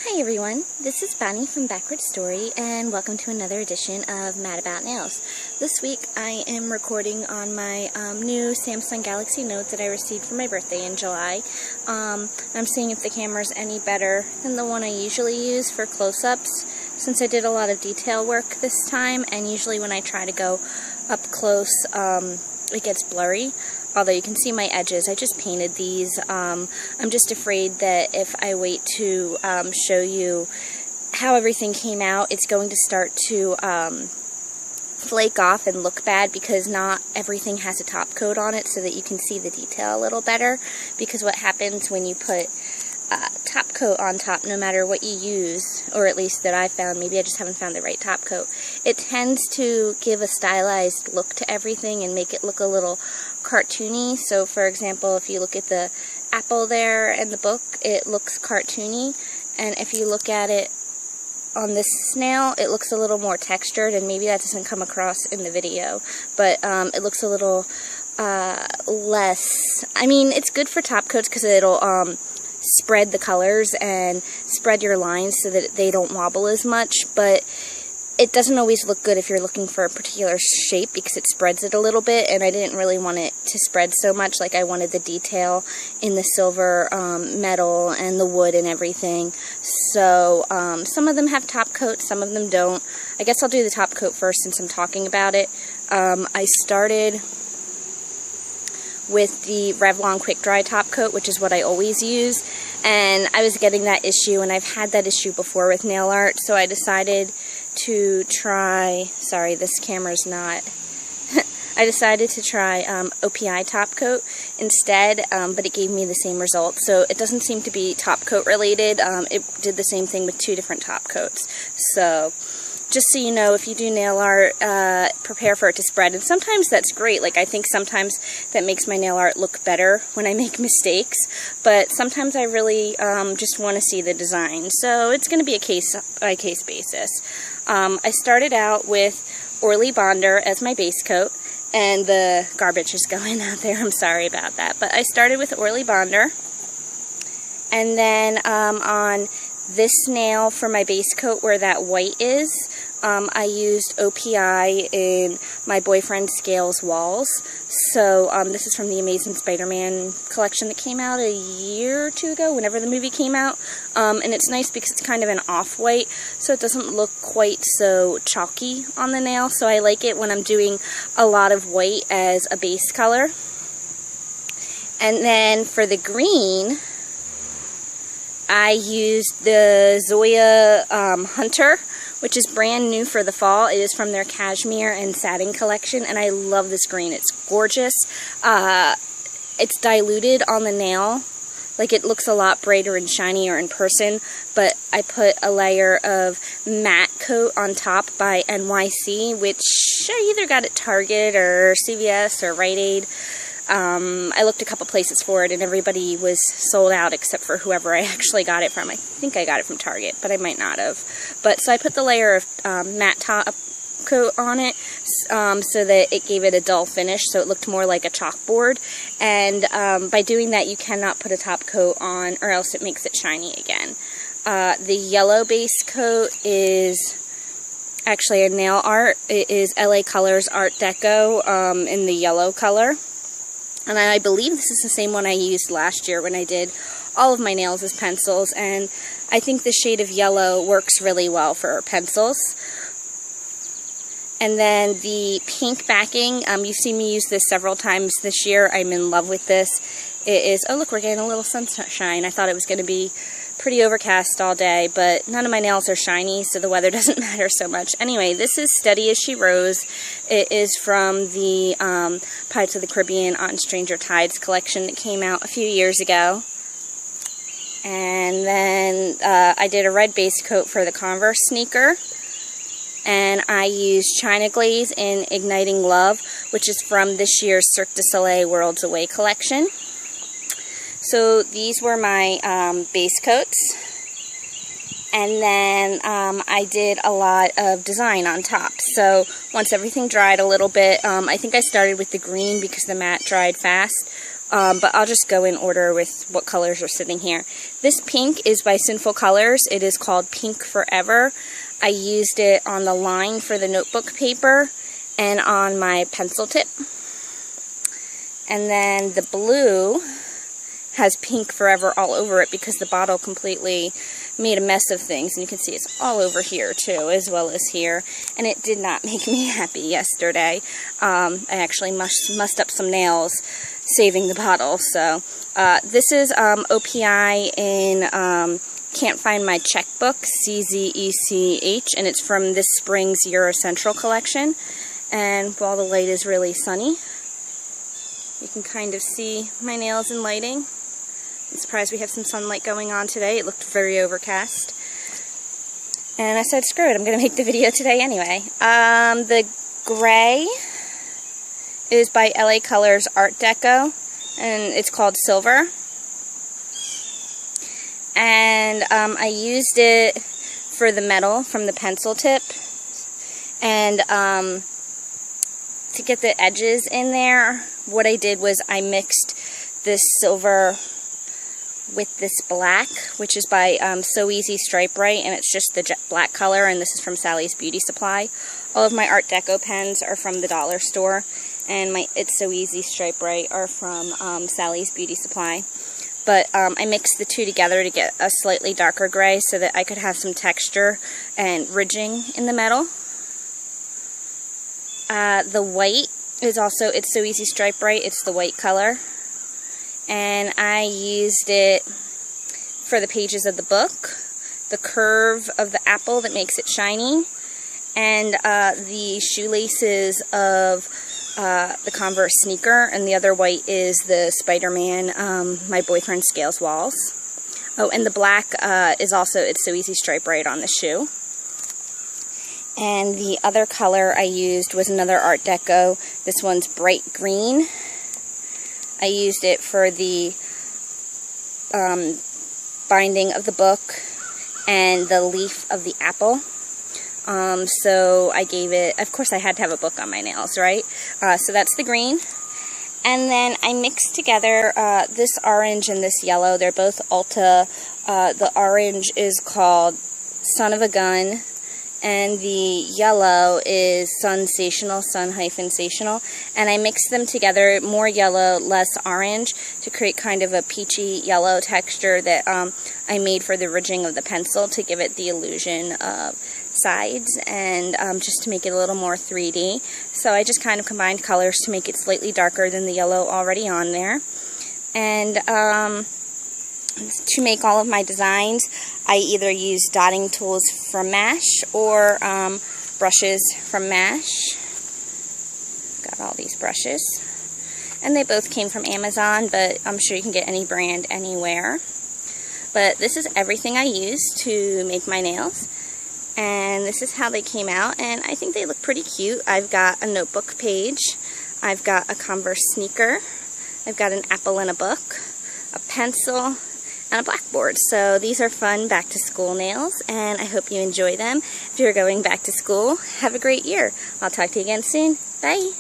Hi everyone, this is Bonnie from Backward Story, and welcome to another edition of Mad About Nails. This week I am recording on my new Samsung Galaxy Note that I received for my birthday in July. I'm seeing if the camera's any better than the one I usually use for close-ups, since I did a lot of detail work this time, and usually when I try to go up close, it gets blurry. Although you can see my edges, I just painted these. I'm just afraid that if I wait to show you how everything came out, it's going to start to flake off and look bad because not everything has a top coat on it, so that you can see the detail a little better. Because what happens when you put top coat on top, no matter what you use, or at least that I found, maybe I just haven't found the right top coat, it tends to give a stylized look to everything and make it look a little cartoony. So for example, if you look at the apple there and the book, it looks cartoony, and if you look at it on this snail, it looks a little more textured, and maybe that doesn't come across in the video, but it looks a little less, I mean, it's good for top coats because it'll spread the colors and spread your lines so that they don't wobble as much, but it doesn't always look good if you're looking for a particular shape because it spreads it a little bit, and I didn't really want it to spread so much. Like, I wanted the detail in the silver metal and the wood and everything. So some of them have top coat, some of them don't. I guess I'll do the top coat first since I'm talking about it. I started with the Revlon Quick Dry top coat, which is what I always use, and I was getting that issue, and I've had that issue before with nail art, so I decided to try, sorry, this camera's not, I decided to try OPI top coat instead, but it gave me the same result. So it doesn't seem to be top coat related. It did the same thing with two different top coats. So just so you know, if you do nail art, prepare for it to spread. And sometimes that's great. Like, I think sometimes that makes my nail art look better when I make mistakes. But sometimes I really just want to see the design. So it's going to be a case-by-case basis. I started out with Orly Bonder as my base coat. And the garbage is going out there. I'm sorry about that. But I started with Orly Bonder. And then on this nail for my base coat where that white is, I used OPI in my Boyfriend Scales Walls. So this is from the Amazing Spider-Man collection that came out a year or two ago, whenever the movie came out. And it's nice because it's kind of an off-white, so it doesn't look quite so chalky on the nail. So I like it when I'm doing a lot of white as a base color. And then for the green, I used the Zoya Hunter, which is brand new for the fall. It is from their cashmere and satin collection, and I love this green. It's gorgeous. It's diluted on the nail. Like, it looks a lot brighter and shinier in person, but I put a layer of matte coat on top by NYC, which I either got at Target or CVS or Rite Aid. I looked a couple places for it, and everybody was sold out except for whoever I actually got it from. I think I got it from Target, but I might not have. But so I put the layer of matte top coat on it so that it gave it a dull finish, so it looked more like a chalkboard. And by doing that, you cannot put a top coat on, or else it makes it shiny again. The yellow base coat is actually a nail art. It is LA Colors Art Deco in the yellow color. And I believe this is the same one I used last year when I did all of my nails as pencils, and I think the shade of yellow works really well for pencils. And then the pink backing, you've seen me use this several times this year. I'm in love with this. It is, oh look, we're getting a little sunshine. I thought it was going to be pretty overcast all day, but none of my nails are shiny, so the weather doesn't matter so much. Anyway, this is Steady as She Rose. It is from the Pirates of the Caribbean on Stranger Tides collection that came out a few years ago. And then I did a red base coat for the Converse sneaker. And I used China Glaze in Igniting Love, which is from this year's Cirque du Soleil Worlds Away collection. So these were my base coats, and then I did a lot of design on top. So once everything dried a little bit, I think I started with the green because the matte dried fast. but I'll just go in order with what colors are sitting here. This pink is by Sinful Colors. It is called Pink Forever. I used it on the line for the notebook paper and on my pencil tip. And then the blue has Pink Forever all over it because the bottle completely made a mess of things. And you can see it's all over here too, as well as here. And it did not make me happy yesterday. I actually mussed up some nails saving the bottle. So this is OPI in Can't Find My Checkbook, CZECH, and it's from this spring's Euro Central collection. And while the light is really sunny, you can kind of see my nails in lighting. I'm surprised we have some sunlight going on today. It looked very overcast. And I said, screw it, I'm going to make the video today anyway. The gray is by LA Colors Art Deco, and it's called Silver. And I used it for the metal from the pencil tip. And to get the edges in there, what I did was I mixed this silver with this black, which is by So Easy Stripe Right, and it's just the jet black color, and this is from Sally's Beauty Supply. All of my Art Deco pens are from the dollar store, and my It's So Easy Stripe Right are from Sally's Beauty Supply. But I mixed the two together to get a slightly darker gray so that I could have some texture and ridging in the metal. The white is also It's So Easy Stripe Right. It's the white color. And I used it for the pages of the book, the curve of the apple that makes it shiny, and the shoelaces of the Converse sneaker, and the other white is the Spider-Man, My Boyfriend Scales Walls. Oh, and the black is also It's So Easy Stripe Right on the shoe. And the other color I used was another Art Deco. This one's bright green. I used it for the binding of the book and the leaf of the apple. So I gave it, of course I had to have a book on my nails, right? So that's the green. And then I mixed together this orange and this yellow. They're both Ulta. The orange is called Son of a Gun, and the yellow is Sunsational, Sun-Sational. And I mixed them together, more yellow, less orange, to create kind of a peachy yellow texture that I made for the ridging of the pencil to give it the illusion of sides, and just to make it a little more 3D. So I just kind of combined colors to make it slightly darker than the yellow already on there. And to make all of my designs, I either use dotting tools from MASH or brushes from MASH. Got all these brushes. And they both came from Amazon, but I'm sure you can get any brand anywhere. But this is everything I use to make my nails. And this is how they came out, and I think they look pretty cute. I've got a notebook page. I've got a Converse sneaker. I've got an apple in a book, a pencil, and a blackboard. So these are fun back to school nails, and I hope you enjoy them. If you're going back to school, have a great year. I'll talk to you again soon. Bye.